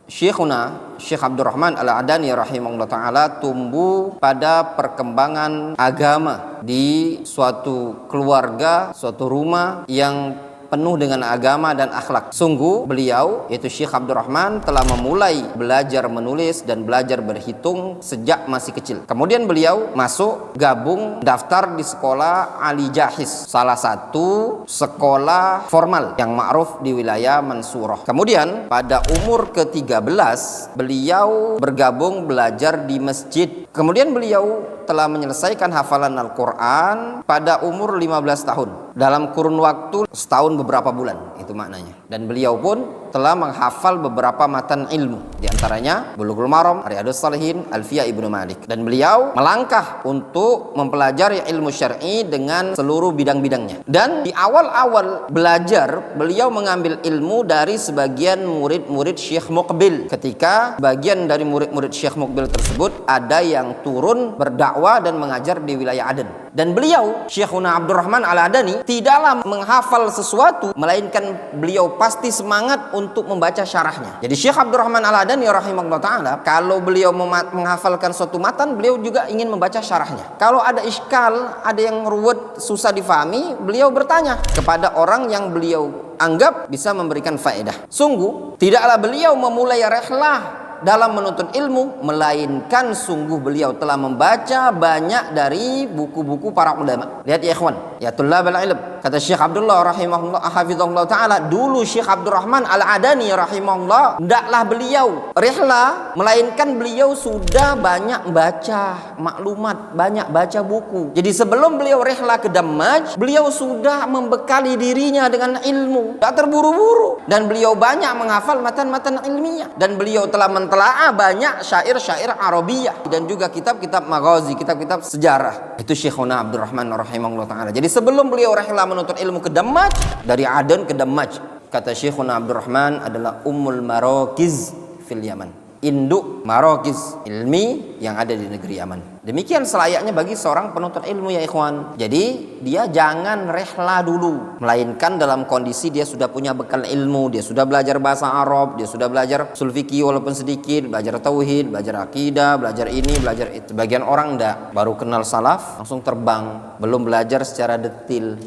Syekh Abdurrahman Al-Adani rahimahullah ta'ala tumbuh pada perkembangan agama di suatu keluarga, suatu rumah yang penuh dengan agama dan akhlak. Sungguh beliau, yaitu Syekh Abdurrahman, telah memulai belajar menulis dan belajar berhitung sejak masih kecil. Kemudian beliau masuk gabung daftar di sekolah Ali Jahis, salah satu sekolah formal yang ma'ruf di wilayah Mansurah. Kemudian pada umur ke-13 beliau bergabung belajar di masjid. Kemudian beliau telah menyelesaikan hafalan Al-Quran pada umur 15 tahun dalam kurun waktu setahun beberapa bulan, itu maknanya. Dan beliau pun telah menghafal beberapa matan ilmu, di antaranya Bulughul Maram, Riyadhus Shalihin, Alfiyah Ibnu Malik. Dan beliau melangkah untuk mempelajari ilmu syar'i dengan seluruh bidang-bidangnya. Dan di awal-awal belajar beliau mengambil ilmu dari sebagian murid-murid Syekh Muqbil. Ketika bagian dari murid-murid Syekh Muqbil tersebut ada yang turun berdakwah dan mengajar di wilayah Aden. Dan beliau, Syekhuna Abdurrahman Al-Adani, tidaklah menghafal sesuatu, melainkan beliau pasti semangat untuk membaca syarahnya. Jadi Syekh Abdurrahman Al-Adani rahimahullah ta'ala, kalau beliau menghafalkan suatu matan, beliau juga ingin membaca syarahnya. Kalau ada iskal, ada yang ruwet, susah difahami, beliau bertanya kepada orang yang beliau anggap bisa memberikan faedah. Sungguh, tidaklah beliau memulai rehlah dalam menuntut ilmu, melainkan sungguh beliau telah membaca banyak dari buku-buku para ulama. Lihat ya ikhwan, ya tullabal ilm, kata Syekh Abdullah rahimahullah hafizahullah taala, dulu Syekh Abdurrahman Al-Adani rahimahullah, hendaklah beliau rihla, melainkan beliau sudah banyak baca maklumat, banyak baca buku. Jadi sebelum beliau rihla ke Dammaj, beliau sudah membekali dirinya dengan ilmu, tak terburu-buru, dan beliau banyak menghafal matan-matan ilmiah, dan beliau telah mentelaah banyak syair-syair Arabiyah dan juga kitab-kitab maghazi, kitab-kitab sejarah. Itu Syekhuna Abdurrahman rahimahullah ta'ala. Jadi sebelum beliau rihla menuntut ilmu ke Dammaj, dari Aden ke Dammaj, kata Syekhuna Abdurrahman adalah Ummul Marakiz fil Yaman, induk marakiz ilmi yang ada di negeri Yaman. Demikian selayaknya bagi seorang penuntut ilmu ya ikhwan. Jadi dia jangan rehla dulu, melainkan dalam kondisi dia sudah punya bekal ilmu, dia sudah belajar bahasa Arab, dia sudah belajar ushul fikih walaupun sedikit, belajar tauhid, belajar akidah, belajar ini, belajar itu. Bagian orang enggak, baru kenal salaf langsung terbang, belum belajar secara detil.